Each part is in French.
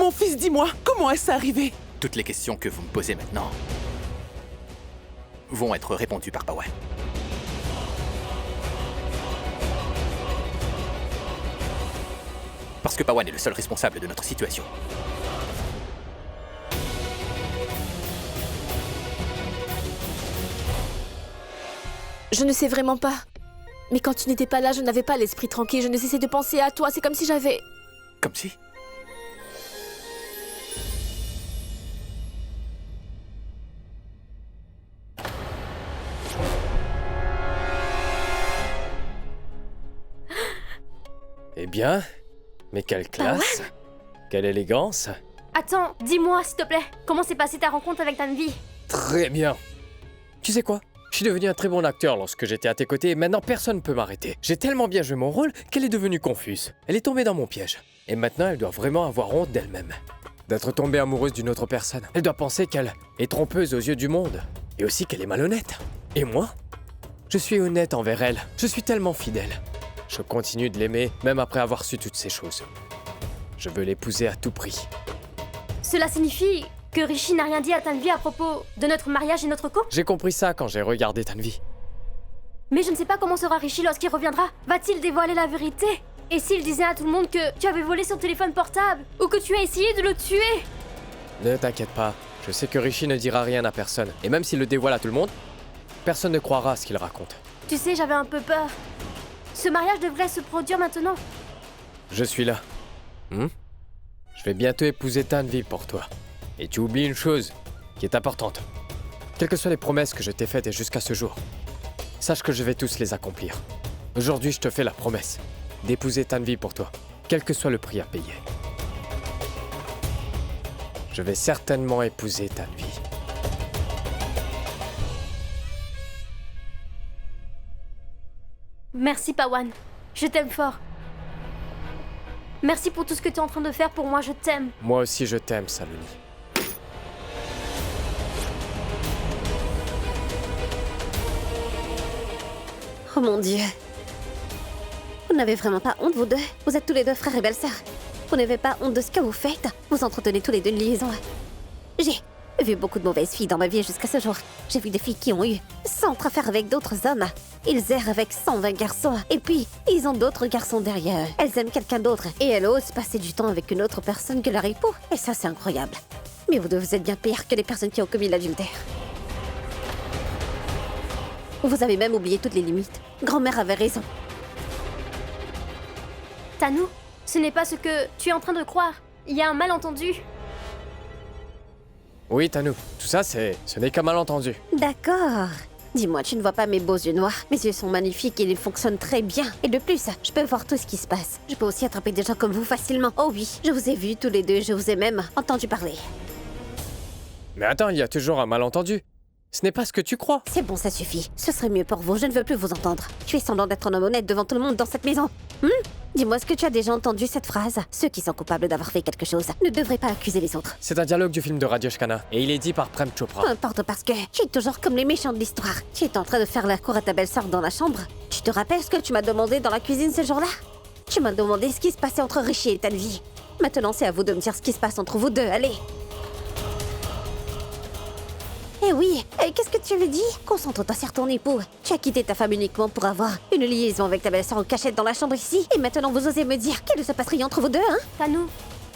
Mon fils, dis-moi, comment est-ce arrivé? Toutes les questions que vous me posez maintenant vont être répondues par Pawan. Parce que Pawan est le seul responsable de notre situation. Je ne sais vraiment pas. Mais quand tu n'étais pas là, je n'avais pas l'esprit tranquille. Je ne cessais de penser à toi. C'est comme si j'avais... Comme si? Eh bien, mais quelle classe! Quelle élégance! Attends, dis-moi, s'il te plaît, comment s'est passée ta rencontre avec Tanvi? Très bien! Tu sais quoi? Je suis devenu un très bon acteur lorsque j'étais à tes côtés et maintenant personne ne peut m'arrêter. J'ai tellement bien joué mon rôle qu'elle est devenue confuse. Elle est tombée dans mon piège. Et maintenant, elle doit vraiment avoir honte d'elle-même. D'être tombée amoureuse d'une autre personne. Elle doit penser qu'elle est trompeuse aux yeux du monde. Et aussi qu'elle est malhonnête. Et moi? Je suis honnête envers elle. Je suis tellement fidèle. Je continue de l'aimer, même après avoir su toutes ces choses. Je veux l'épouser à tout prix. Cela signifie que Rishi n'a rien dit à Tanvi à propos de notre mariage et notre couple? J'ai compris ça quand j'ai regardé Tanvi. Mais je ne sais pas comment sera Rishi lorsqu'il reviendra. Va-t-il dévoiler la vérité? Et s'il disait à tout le monde que tu avais volé son téléphone portable? Ou que tu as essayé de le tuer? Ne t'inquiète pas, je sais que Rishi ne dira rien à personne. Et même s'il le dévoile à tout le monde, personne ne croira à ce qu'il raconte. Tu sais, j'avais un peu peur. Ce mariage devrait se produire maintenant. Je suis là. Je vais bientôt épouser Tanvi pour toi. Et tu oublies une chose qui est importante. Quelles que soient les promesses que je t'ai faites jusqu'à ce jour, sache que je vais tous les accomplir. Aujourd'hui, je te fais la promesse d'épouser Tanvi pour toi, quel que soit le prix à payer. Je vais certainement épouser Tanvi. Merci, Pawan. Je t'aime fort. Merci pour tout ce que tu es en train de faire pour moi, je t'aime. Moi aussi, je t'aime, Saloni. Oh mon Dieu. Vous n'avez vraiment pas honte, vous deux? Vous êtes tous les deux frères et belles-sœurs. Vous n'avez pas honte de ce que vous faites? Vous entretenez tous les deux une liaison. J'ai vu beaucoup de mauvaises filles dans ma vie jusqu'à ce jour. J'ai vu des filles qui ont eu 100 affaires avec d'autres hommes. Ils errent avec 120 garçons. Et puis, ils ont d'autres garçons derrière eux. Elles aiment quelqu'un d'autre. Et elles osent passer du temps avec une autre personne que leur époux. Et ça, c'est incroyable. Mais vous deux, vous êtes bien pires que les personnes qui ont commis l'adultère. Vous avez même oublié toutes les limites. Grand-mère avait raison. Tanou, ce n'est pas ce que tu es en train de croire. Il y a un malentendu. Oui, Tanou, tout ça, ce n'est qu'un malentendu. D'accord. Dis-moi, tu ne vois pas mes beaux yeux noirs? Mes yeux sont magnifiques et ils fonctionnent très bien. Et de plus, je peux voir tout ce qui se passe. Je peux aussi attraper des gens comme vous facilement. Oh oui, je vous ai vus tous les deux, je vous ai même entendu parler. Mais attends, il y a toujours un malentendu. Ce n'est pas ce que tu crois. C'est bon, ça suffit. Ce serait mieux pour vous, je ne veux plus vous entendre. Tu es semblant d'être un homme honnête devant tout le monde dans cette maison. Dis-moi, est-ce que tu as déjà entendu cette phrase? Ceux qui sont coupables d'avoir fait quelque chose ne devraient pas accuser les autres. C'est un dialogue du film de Rajesh Khanna, et il est dit par Prem Chopra. Peu importe, parce que tu es toujours comme les méchants de l'histoire. Tu es en train de faire la cour à ta belle-sœur dans la chambre. Tu te rappelles ce que tu m'as demandé dans la cuisine ce jour-là? Tu m'as demandé ce qui se passait entre Rishi et Tanvi. Maintenant, c'est à vous de me dire ce qui se passe entre vous deux, allez. Eh oui, qu'est-ce que tu avais dit? Concentre-toi sur ton époux. Tu as quitté ta femme uniquement pour avoir une liaison avec ta belle-sœur en cachette dans la chambre ici. Et maintenant vous osez me dire qu'il ne se passe rien entre vous deux, hein? Tanou,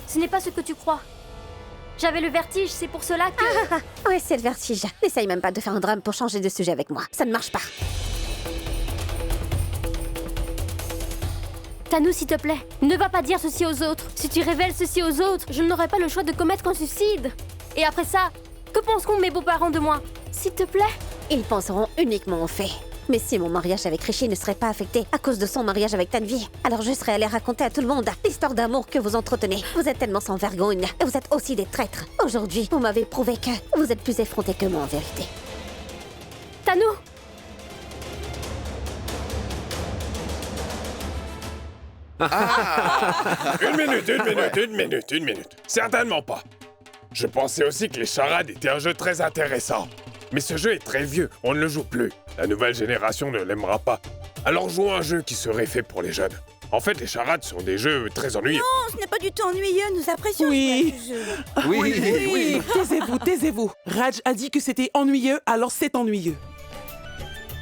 ce n'est pas ce que tu crois. J'avais le vertige, c'est pour cela que... Ouais, c'est le vertige. N'essaye même pas de faire un drame pour changer de sujet avec moi. Ça ne marche pas. Tanou, s'il te plaît, ne va pas dire ceci aux autres. Si tu révèles ceci aux autres, je n'aurai pas le choix de commettre un suicide. Et après ça, que penseront mes beaux-parents de moi? S'il te plaît? Ils penseront uniquement aux faits. Mais si mon mariage avec Rishi ne serait pas affecté à cause de son mariage avec Tanvi, alors je serais allée raconter à tout le monde l'histoire d'amour que vous entretenez. Vous êtes tellement sans vergogne, et vous êtes aussi des traîtres. Aujourd'hui, vous m'avez prouvé que vous êtes plus effrontés que moi en vérité. Tanou! Une minute. Certainement pas. Je pensais aussi que les charades étaient un jeu très intéressant. Mais ce jeu est très vieux, on ne le joue plus. La nouvelle génération ne l'aimera pas. Alors jouons un jeu qui serait fait pour les jeunes. En fait, les charades sont des jeux très ennuyeux. Non, ce n'est pas du tout ennuyeux, nous apprécions Oui. jouer à ce jeu. Oui, taisez-vous, taisez-vous. Raj a dit que c'était ennuyeux, alors c'est ennuyeux.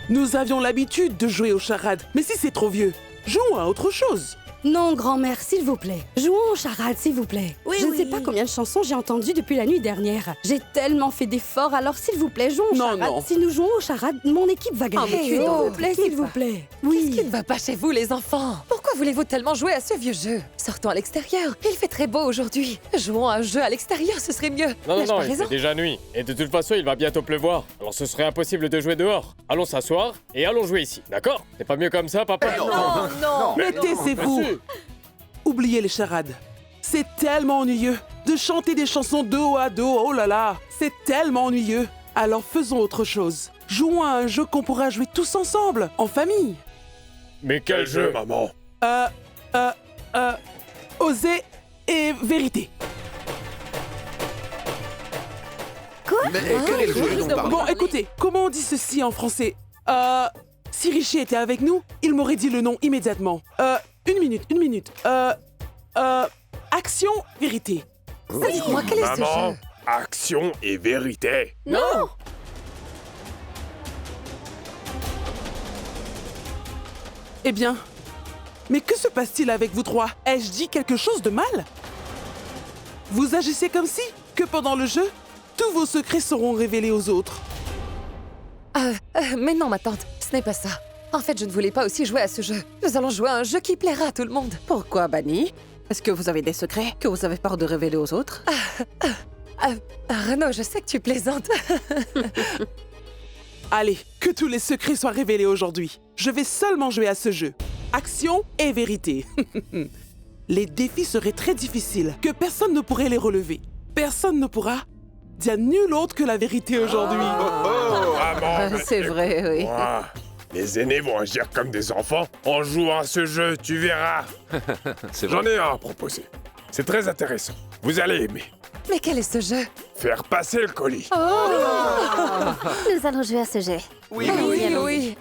Nous avions l'habitude de jouer aux charades, mais si c'est trop vieux, jouons à autre chose. Non, grand-mère, s'il vous plaît. Jouons aux charades, s'il vous plaît. Oui, Je ne sais oui. pas combien de chansons j'ai entendues depuis la nuit dernière. J'ai tellement fait d'efforts, alors s'il vous plaît, jouons aux Non, charades. non. Si nous jouons aux charades, mon équipe va gagner. mais S'il oh, vous plaît, s'il vous plaît. Qu'est-ce qui ne va pas chez vous, les enfants? Pourquoi voulez-vous tellement jouer à ce vieux jeu? Sortons à l'extérieur. Il fait très beau aujourd'hui. Jouons à un jeu à l'extérieur, ce serait mieux. Non, N'ai-je non, pas il raison? fait déjà nuit. Et de toute façon, il va bientôt pleuvoir. Alors ce serait impossible de jouer dehors. Allons s'asseoir et allons jouer ici, d'accord? C'est pas mieux comme ça, papa? Non. Mais taisez-vous. Monsieur. Oubliez les charades. C'est tellement ennuyeux de chanter des chansons dos à dos. Oh là là, c'est tellement ennuyeux. Alors faisons autre chose. Jouons à un jeu qu'on pourra jouer tous ensemble, en famille. Mais Quel jeu, maman? Oser et vérité. Mais quel est le jeu dont on parle? Bon, écoutez, comment on dit ceci en français? Si Richie était avec nous, il m'aurait dit le nom immédiatement. Une minute. Action, vérité. Dites-moi, quel est ce Maman, jeu? action et vérité. Non. Eh bien, mais que se passe-t-il avec vous trois? Ai-je dit quelque chose de mal? Vous agissez comme si, que pendant le jeu, tous vos secrets seront révélés aux autres. Mais non, ma tante, ce n'est pas ça. En fait, je ne voulais pas aussi jouer à ce jeu. Nous allons jouer à un jeu qui plaira à tout le monde. Pourquoi, Bunny? Est-ce que vous avez des secrets que vous avez peur de révéler aux autres? Renaud, je sais que tu plaisantes. Allez, que tous les secrets soient révélés aujourd'hui. Je vais seulement jouer à ce jeu. Action et vérité. Les défis seraient très difficiles, que personne ne pourrait les relever. Personne ne pourra dire nul autre que la vérité aujourd'hui. Maman, mais C'est vrai, oui. écoute-moi. Les aînés vont agir comme des enfants en jouant à ce jeu, tu verras. J'en ai un à proposer. C'est très intéressant. Vous allez aimer. Mais quel est ce jeu? Faire passer le colis. Nous allons jouer à ce jeu. Oui, Oui.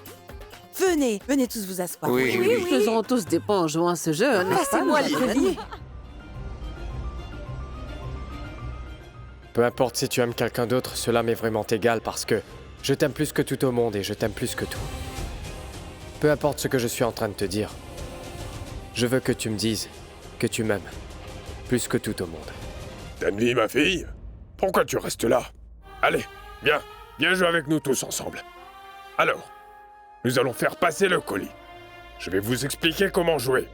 Venez tous vous asseoir. Nous aurons tous des points en jouant à ce jeu, n'est-ce pas? Passez-moi le collier. Peu importe si tu aimes quelqu'un d'autre, cela m'est vraiment égal parce que je t'aime plus que tout au monde et je t'aime plus que tout. Peu importe ce que je suis en train de te dire, je veux que tu me dises que tu m'aimes plus que tout au monde. Tanvi, ma fille, pourquoi tu restes là? Allez, viens jouer avec nous tous ensemble. Alors, nous allons faire passer le colis. Je vais vous expliquer comment jouer.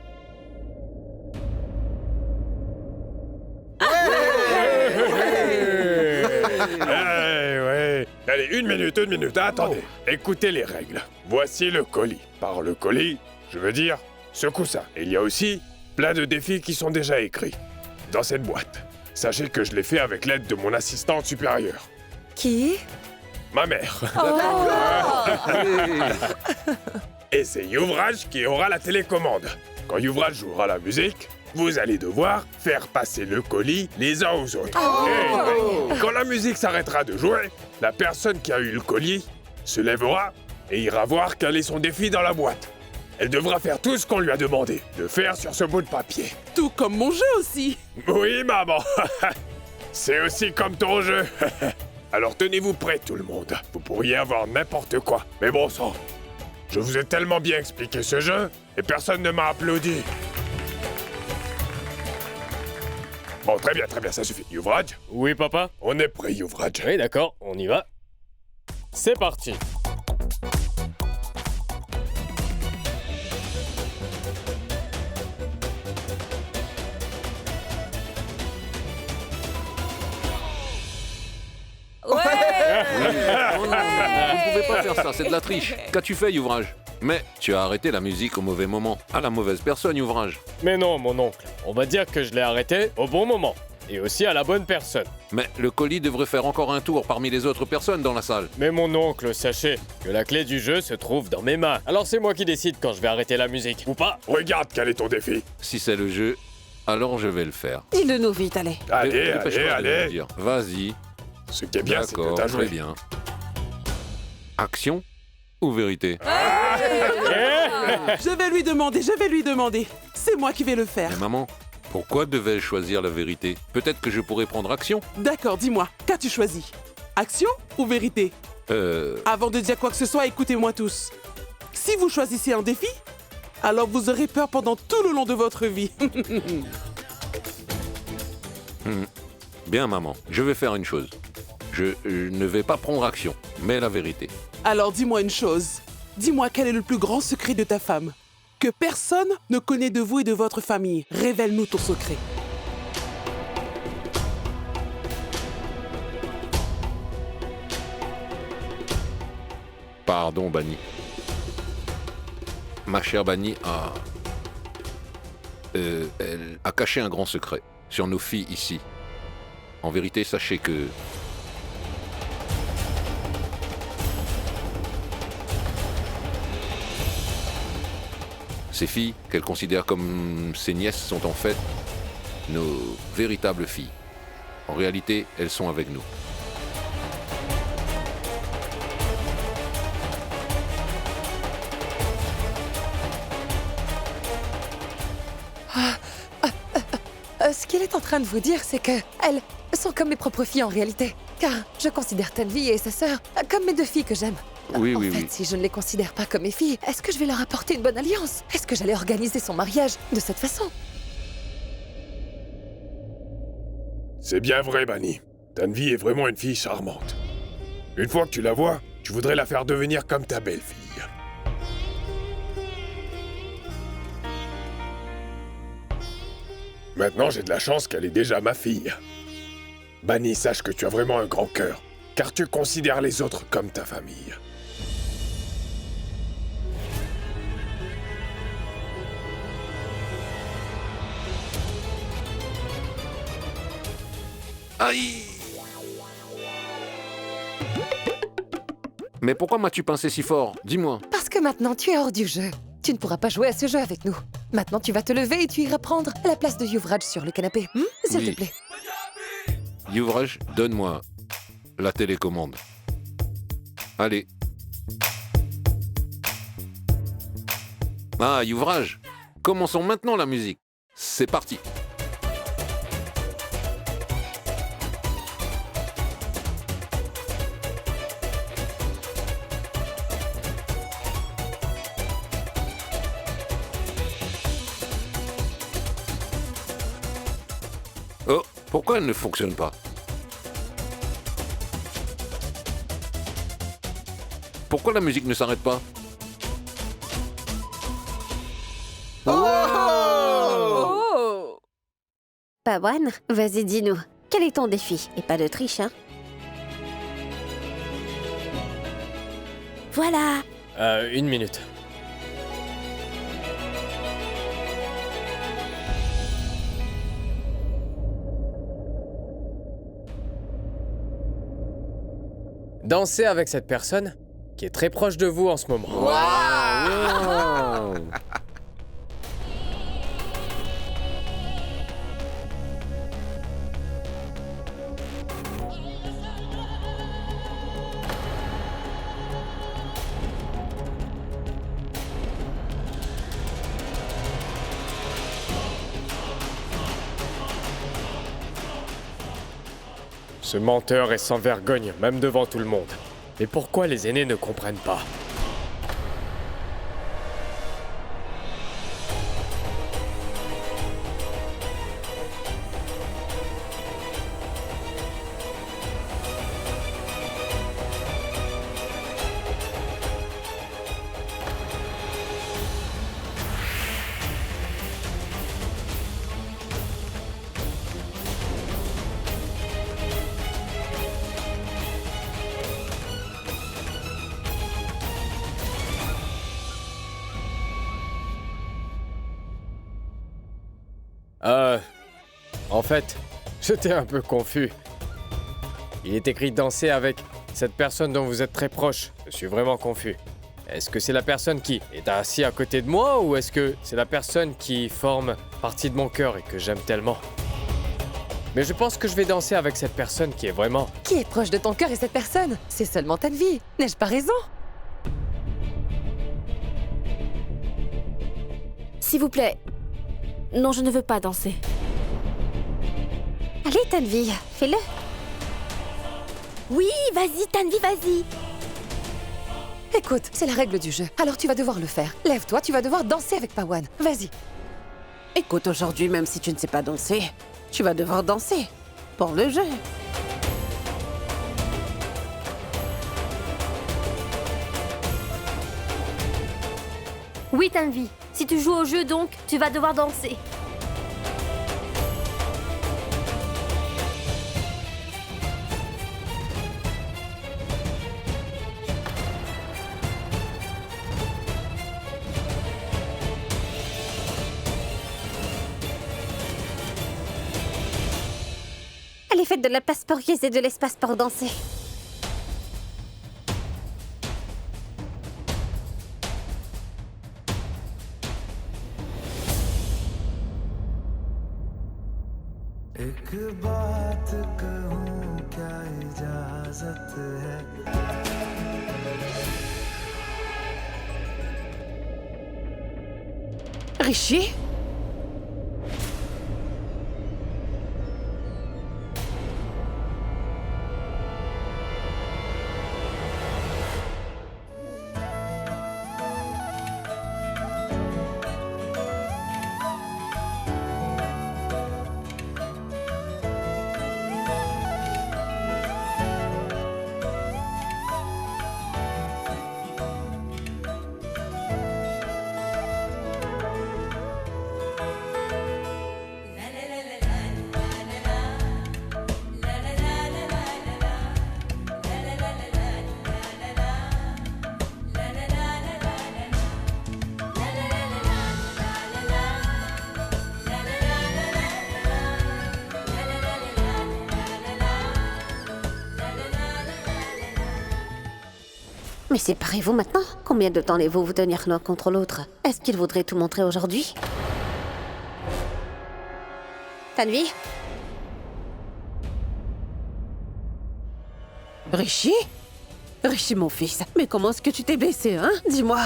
Ouais. Allez, une minute, attendez. Écoutez les règles. Voici le colis. Par le colis, je veux dire ce coussin. Et il y a aussi plein de défis qui sont déjà écrits dans cette boîte. Sachez que je l'ai fait avec l'aide de mon assistante supérieure, Qui? ma mère. Et c'est Yuvraj qui aura la télécommande. Quand Yuvraj jouera la musique, vous allez devoir faire passer le colis les uns aux autres. Et quand la musique s'arrêtera de jouer, la personne qui a eu le colis se lèvera et ira voir quel est son défi dans la boîte. Elle devra faire tout ce qu'on lui a demandé de faire sur ce bout de papier. Tout comme mon jeu aussi. Oui, maman. C'est aussi comme ton jeu. Alors tenez-vous prêts, tout le monde. Vous pourriez avoir n'importe quoi. Mais bon sang, je vous ai tellement bien expliqué ce jeu et personne ne m'a applaudi. Bon, très bien, ça suffit. Yuvraj, Oui, papa? on est prêt, Yuvraj. Oui, d'accord, on y va. C'est parti. Vous ne pouvez pas faire ça, c'est de la triche. Qu'as-tu fait, Yuvraj? Mais tu as arrêté la musique au mauvais moment. À la mauvaise personne, Yuvraj. Mais non, mon oncle. On va dire que je l'ai arrêté au bon moment. Et aussi à la bonne personne. Mais le colis devrait faire encore un tour parmi les autres personnes dans la salle. Mais mon oncle, sachez que la clé du jeu se trouve dans mes mains. Alors c'est moi qui décide quand je vais arrêter la musique, ou pas? Regarde quel est ton défi. Si c'est le jeu, alors je vais le faire. Dis-le nous vite, allez. Allez, Dépêche-toi de me le allez. dire. Vas-y. Ce qui est bien, c'est que D'accord, t'as très joué. bien. Action ou vérité? Eh Je vais lui demander. C'est moi qui vais le faire. Mais maman, pourquoi devais-je choisir la vérité? Peut-être que je pourrais prendre action. D'accord, dis-moi, qu'as-tu choisi? Action ou vérité? Avant de dire quoi que ce soit, écoutez-moi tous. Si vous choisissez un défi, alors vous aurez peur pendant tout le long de votre vie. Bien, maman, je vais faire une chose. Je ne vais pas prendre action, mais la vérité. Alors dis-moi une chose. Dis-moi quel est le plus grand secret de ta femme? Que personne ne connaît de vous et de votre famille. Révèle-nous ton secret. Pardon, Bunny. Ma chère Bunny elle a caché un grand secret sur nos filles ici. En vérité, sachez que... Ces filles, qu'elle considère comme ses nièces, sont en fait nos véritables filles. En réalité, elles sont avec nous. Ce qu'il est en train de vous dire, c'est que elles sont comme mes propres filles en réalité. Car je considère Tanvi et sa sœur comme mes deux filles que j'aime. Oui, En fait, si je ne les considère pas comme mes filles, est-ce que je vais leur apporter une bonne alliance? Est-ce que j'allais organiser son mariage de cette façon? C'est bien vrai, Bunny. Tanvi est vraiment une fille charmante. Une fois que tu la vois, tu voudrais la faire devenir comme ta belle-fille. Maintenant, j'ai de la chance qu'elle est déjà ma fille. Bunny, sache que tu as vraiment un grand cœur, car tu considères les autres comme ta famille. Aïe! Mais pourquoi m'as-tu pincé si fort? Dis-moi. Parce que maintenant, tu es hors du jeu. Tu ne pourras pas jouer à ce jeu avec nous. Maintenant, tu vas te lever et tu iras prendre la place de Yuvraj sur le canapé. S'il te plaît. Yuvraj, donne-moi la télécommande. Allez. Ah, Yuvraj, commençons maintenant la musique. C'est parti. Oh, pourquoi elle ne fonctionne pas? Pourquoi la musique ne s'arrête pas? Pawan, vas-y, dis-nous. Quel est ton défi? Et pas de triche, hein? Voilà. Une minute. Dansez avec cette personne qui est très proche de vous en ce moment. Wow. Ce menteur est sans vergogne, même devant tout le monde. Mais pourquoi les aînés ne comprennent pas? En fait, j'étais un peu confus. Il est écrit danser avec cette personne dont vous êtes très proche. Je suis vraiment confus. Est-ce que c'est la personne qui est assise à côté de moi ou est-ce que c'est la personne qui forme partie de mon cœur et que j'aime tellement? Mais je pense que je vais danser avec cette personne qui est vraiment... Qui est proche de ton cœur et cette personne? C'est seulement Tanvi. N'ai-je pas raison? S'il vous plaît. Non, je ne veux pas danser. Allez, Tanvi, fais-le. Oui, vas-y, Tanvi, vas-y. Écoute, c'est la règle du jeu. Alors tu vas devoir le faire. Lève-toi, tu vas devoir danser avec Pawan. Vas-y. Écoute, aujourd'hui, même si tu ne sais pas danser, tu vas devoir danser. Pour le jeu. Oui, Tanvi. Si tu joues au jeu, donc, tu vas devoir danser. Allez, faites de la place pour Riz et de l'espace pour danser. एक बात कहूँ क्या इजाजत है Rishi? Mais séparez-vous maintenant. Combien de temps allez-vous vous tenir l'un contre l'autre? Est-ce qu'il voudrait tout montrer aujourd'hui? Tanvi? Rishi? Rishi, mon fils, mais comment est-ce que tu t'es blessé, hein? Dis-moi.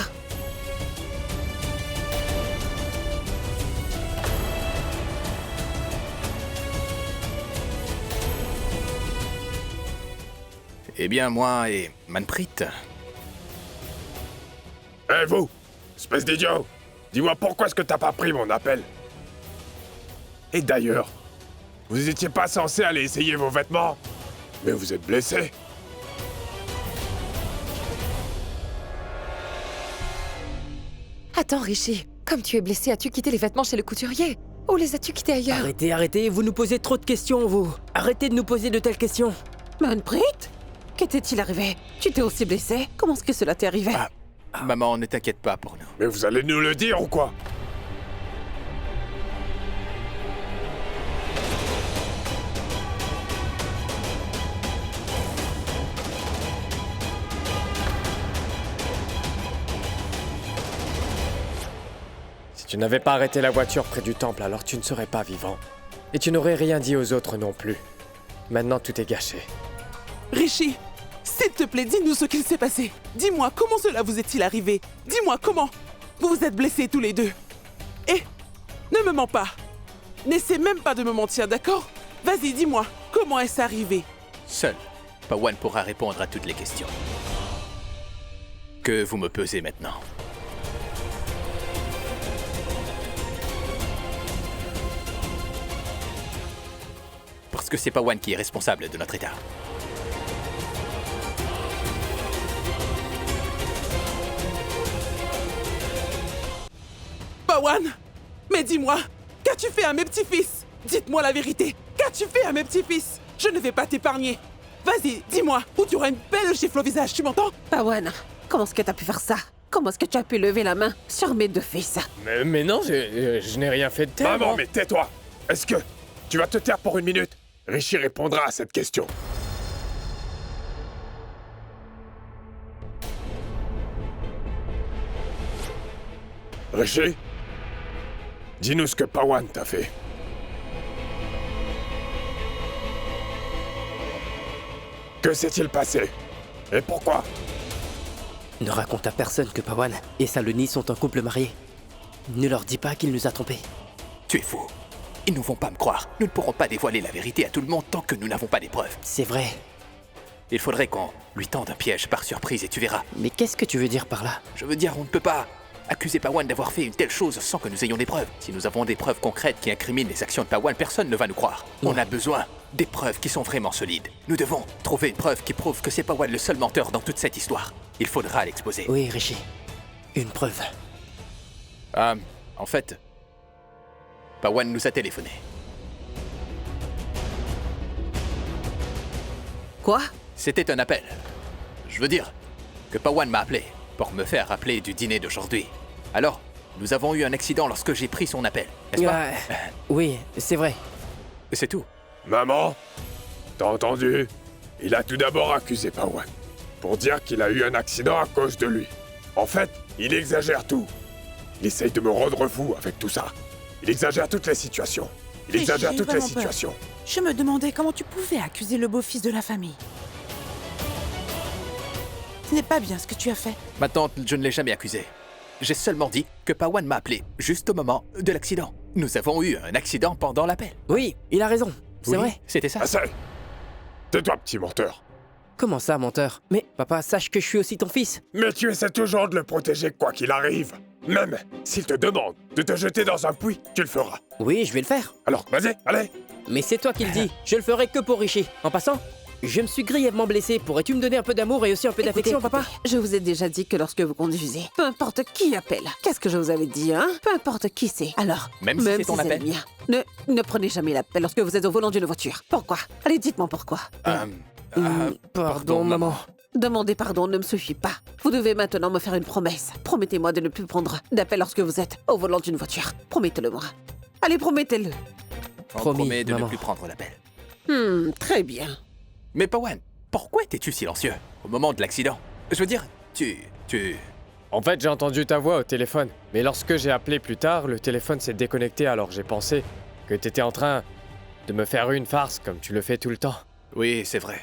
Eh bien, moi et Manpreet... Eh vous, espèce d'idiot! Dis-moi pourquoi est-ce que t'as pas pris mon appel? Et d'ailleurs, vous étiez pas censé aller essayer vos vêtements? Mais vous êtes blessé? Attends, Rishi. Comme tu es blessé, as-tu quitté les vêtements chez le couturier? Ou les as-tu quittés ailleurs? Arrêtez, arrêtez, vous nous posez trop de questions, vous. Arrêtez de nous poser de telles questions. Manpreet? Qu'était-il arrivé? Tu t'es aussi blessé? Comment est-ce que cela t'est arrivé? Maman, ne t'inquiète pas pour nous. Mais vous allez nous le dire ou quoi? Si tu n'avais pas arrêté la voiture près du temple, alors tu ne serais pas vivant. Et tu n'aurais rien dit aux autres non plus. Maintenant, tout est gâché. Rishi, s'il te plaît, dis-nous ce qu'il s'est passé. Dis-moi, comment cela vous est-il arrivé? Dis-moi, comment? Vous vous êtes blessés tous les deux. Et ne me mens pas. N'essaie même pas de me mentir, d'accord? Vas-y, dis-moi, comment est-ce arrivé? Seul, Pawan pourra répondre à toutes les questions. Que vous me pesez maintenant? Parce que c'est Pawan qui est responsable de notre état. Pawan, mais dis-moi, qu'as-tu fait à mes petits-fils? Dites-moi la vérité, qu'as-tu fait à mes petits-fils? Je ne vais pas t'épargner. Vas-y, dis-moi, ou tu auras une belle gifle au visage, tu m'entends? Pawan, comment est-ce que t'as pu faire ça? Comment est-ce que tu as pu lever la main sur mes deux fils? Mais non, je n'ai rien fait de tel. Maman, mais tais-toi! Est-ce que tu vas te taire pour une minute? Rishi répondra à cette question. Rishi? Dis-nous ce que Pawan t'a fait. Que s'est-il passé? Et pourquoi? Ne raconte à personne que Pawan et Saloni sont un couple marié. Ne leur dis pas qu'il nous a trompés. Tu es fou. Ils ne vont pas me croire. Nous ne pourrons pas dévoiler la vérité à tout le monde tant que nous n'avons pas des preuves. C'est vrai. Il faudrait qu'on lui tende un piège par surprise et tu verras. Mais qu'est-ce que tu veux dire par là? Je veux dire, on ne peut pas accuser Pawan d'avoir fait une telle chose sans que nous ayons des preuves. Si nous avons des preuves concrètes qui incriminent les actions de Pawan, personne ne va nous croire. On a besoin des preuves qui sont vraiment solides. Nous devons trouver une preuve qui prouve que c'est Pawan le seul menteur dans toute cette histoire. Il faudra l'exposer. Oui, Rishi. Une preuve. En fait, Pawan nous a téléphoné. Quoi? C'était un appel. Je veux dire que Pawan m'a appelé pour me faire rappeler du dîner d'aujourd'hui. Alors, nous avons eu un accident lorsque j'ai pris son appel, n'est-ce pas? Oui, c'est vrai. C'est tout. Maman, t'as entendu? Il a tout d'abord accusé Pawan pour dire qu'il a eu un accident à cause de lui. En fait, il exagère tout. Il essaye de me rendre fou avec tout ça. Il exagère toutes les situations. Il exagère J'ai toutes les vraiment peur. situations. Je me demandais comment tu pouvais accuser le beau-fils de la famille. Ce n'est pas bien ce que tu as fait. Ma tante, je ne l'ai jamais accusé. J'ai seulement dit que Pawan m'a appelé juste au moment de l'accident. Nous avons eu un accident pendant l'appel. Oui, il a raison. C'est Oui, vrai. C'était ça. Assez. Tais-toi, petit menteur. Comment ça, menteur? Mais papa, sache que je suis aussi ton fils. Mais tu essaies toujours de le protéger quoi qu'il arrive. Même s'il te demande de te jeter dans un puits, tu le feras. Oui, je vais le faire. Alors, vas-y, allez. Mais c'est toi qui le dis. Je le ferai que pour Rishi. En passant, je me suis grièvement blessé. Pourrais-tu me donner un peu d'amour et aussi un peu d'affection, papa? Je vous ai déjà dit que lorsque vous conduisez, peu importe qui appelle, qu'est-ce que je vous avais dit, hein? Peu importe qui c'est. Alors, Même si c'est ton appel. le mien, ne prenez jamais l'appel lorsque vous êtes au volant d'une voiture. Pourquoi? Allez, dites-moi pourquoi. Pardon, maman. Demander pardon ne me suffit pas. Vous devez maintenant me faire une promesse. Promettez-moi de ne plus prendre d'appel lorsque vous êtes au volant d'une voiture. Promettez-le-moi. Allez, promettez-le. On Promis, promet de maman. ne plus prendre l'appel. Très bien. Mais Pawan, pourquoi étais-tu silencieux au moment de l'accident? Je veux dire, tu... En fait, j'ai entendu ta voix au téléphone. Mais lorsque j'ai appelé plus tard, le téléphone s'est déconnecté, alors j'ai pensé que t'étais en train de me faire une farce comme tu le fais tout le temps. Oui, c'est vrai.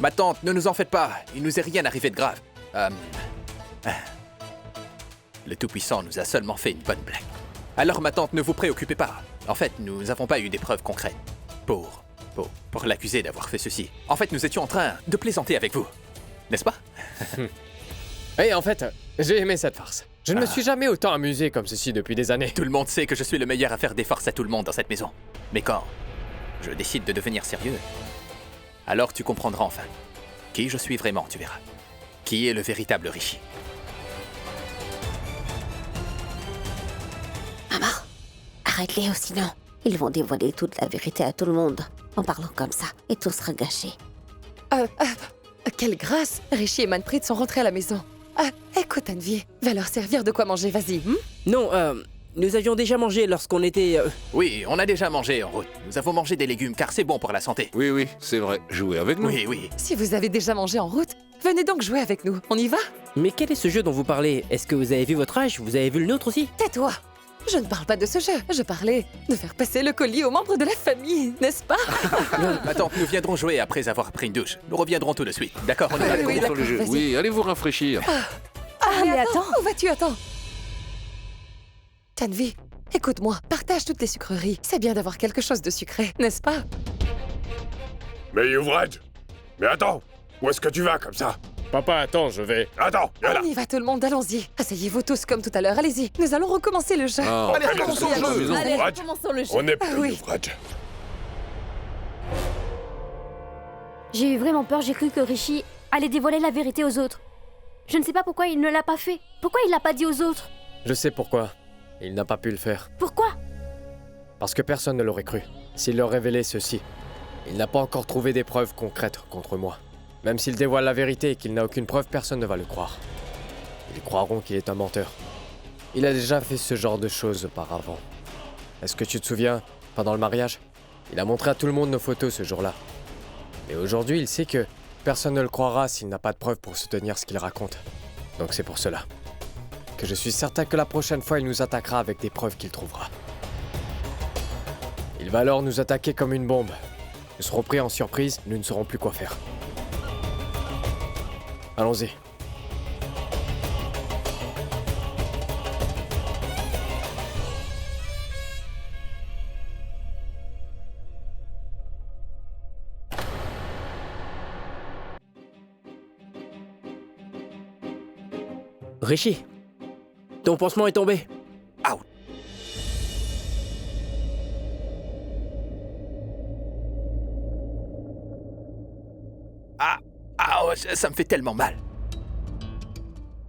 Ma tante, ne nous en faites pas. Il nous est rien arrivé de grave. Le Tout-Puissant nous a seulement fait une bonne blague. Alors, ma tante, ne vous préoccupez pas. En fait, nous n'avons pas eu des preuves concrètes pour l'accuser d'avoir fait ceci. En fait, nous étions en train de plaisanter avec vous. N'est-ce pas? Et en fait, j'ai aimé cette farce. Je ne me suis jamais autant amusé comme ceci depuis des années. Tout le monde sait que je suis le meilleur à faire des farces à tout le monde dans cette maison. Mais quand je décide de devenir sérieux, alors tu comprendras enfin qui je suis vraiment, tu verras. Qui est le véritable Rishi. Maman, arrête-les ou sinon, ils vont dévoiler toute la vérité à tout le monde en parlant comme ça et tout sera gâché. Quelle grâce! Rishi et Manpreet sont rentrés à la maison. Écoute, Anvi, va leur servir de quoi manger, vas-y. Non, nous avions déjà mangé lorsqu'on était... Oui, on a déjà mangé en route. Nous avons mangé des légumes car c'est bon pour la santé. Oui, oui, c'est vrai. Jouez avec nous. Oui, oui. Si vous avez déjà mangé en route, venez donc jouer avec nous. On y va? Mais quel est ce jeu dont vous parlez? Est-ce que vous avez vu votre âge? Vous avez vu le nôtre aussi? Tais-toi! Je ne parle pas de ce jeu. Je parlais de faire passer le colis aux membres de la famille, n'est-ce pas? Ma tante, nous viendrons jouer après avoir pris une douche. Nous reviendrons tout de suite. D'accord, on est Oui, d'accord d'accord, Sur le jeu. vas-y. Oui, allez vous rafraîchir. Mais attends, où vas-tu? Attends. Tanvi, écoute-moi, partage toutes les sucreries. C'est bien d'avoir quelque chose de sucré, n'est-ce pas? Mais Yuvraj! Mais attends! Où est-ce que tu vas comme ça? Papa, attends, je vais... Attends, viens là! On y va tout le monde, allons-y. Asseyez-vous tous comme tout à l'heure, allez-y. Nous allons recommencer le jeu. Allez, recommençons le jeu! Allez, Yuvraj, commençons le jeu. on est plus oui. Yuvraj. J'ai eu vraiment peur, j'ai cru que Rishi allait dévoiler la vérité aux autres. Je ne sais pas pourquoi il ne l'a pas fait. Pourquoi il l'a pas dit aux autres? Je sais pourquoi. Il n'a pas pu le faire. Pourquoi? Parce que personne ne l'aurait cru. S'il leur révélait ceci, il n'a pas encore trouvé des preuves concrètes contre moi. Même s'il dévoile la vérité et qu'il n'a aucune preuve, personne ne va le croire. Ils croiront qu'il est un menteur. Il a déjà fait ce genre de choses auparavant. Est-ce que tu te souviens, pendant le mariage, il a montré à tout le monde nos photos ce jour-là. Mais aujourd'hui, il sait que personne ne le croira s'il n'a pas de preuves pour soutenir ce qu'il raconte. Donc c'est pour cela que je suis certain que la prochaine fois, il nous attaquera avec des preuves qu'il trouvera. Il va alors nous attaquer comme une bombe. Nous serons pris en surprise, nous ne saurons plus quoi faire. Allons-y. Rishi, ton pansement est tombé. Ça me fait tellement mal.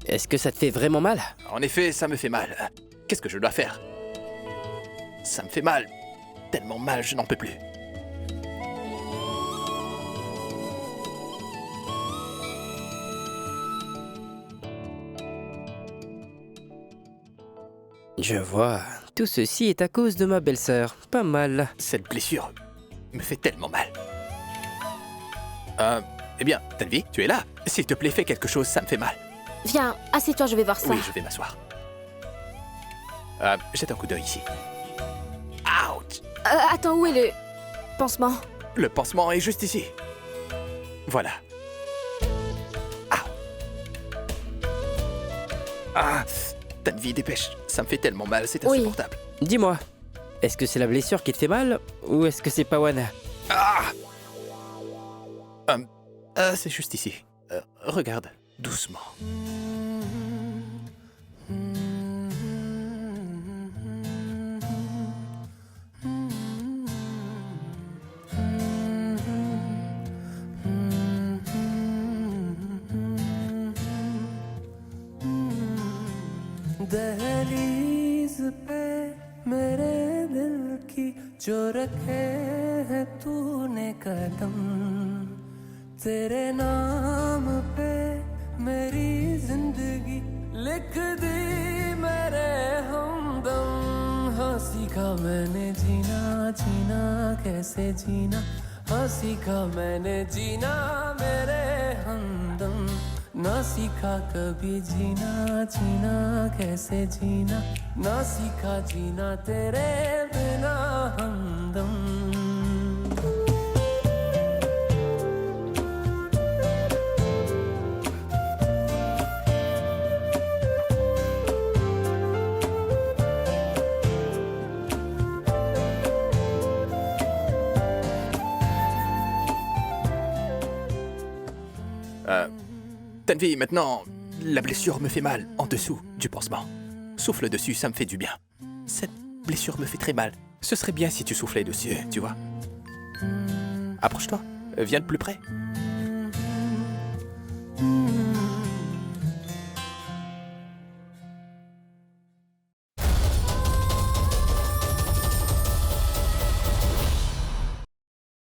Est-ce que ça te fait vraiment mal? En effet, ça me fait mal. Qu'est-ce que je dois faire? Ça me fait mal. Tellement mal, je n'en peux plus. Je vois. Tout ceci est à cause de ma belle-sœur. Pas mal. Cette blessure me fait tellement mal. Eh bien, Tanvi, tu es là. S'il te plaît, fais quelque chose, ça me fait mal. Viens, assieds-toi, je vais voir ça. Oui, je vais m'asseoir. Jette un coup d'œil ici. Ouch! Attends, où est le pansement? Le pansement est juste ici. Voilà. Tanvi, dépêche. Ça me fait tellement mal, c'est insupportable. Dis-moi, est-ce que c'est la blessure qui te fait mal ou est-ce que c'est Pawan? C'est juste ici. Regarde, doucement. दहलीज पे मेरे दिल की जो रखे है तूने कदम तेरे नाम पे मेरी जिंदगी लिख दी मेरे हमदम हाँ सीखा मैंने जीना जीना कैसे जीना हाँ सीखा मैंने जीना मेरे हमदम ना सीखा कभी जीना जीना कैसे जीना ना सीखा जीना तेरे बिना हमदम Tanvi, maintenant, la blessure me fait mal en dessous du pansement. Souffle dessus, ça me fait du bien. Cette blessure me fait très mal. Ce serait bien si tu soufflais dessus, tu vois. Approche-toi, viens de plus près.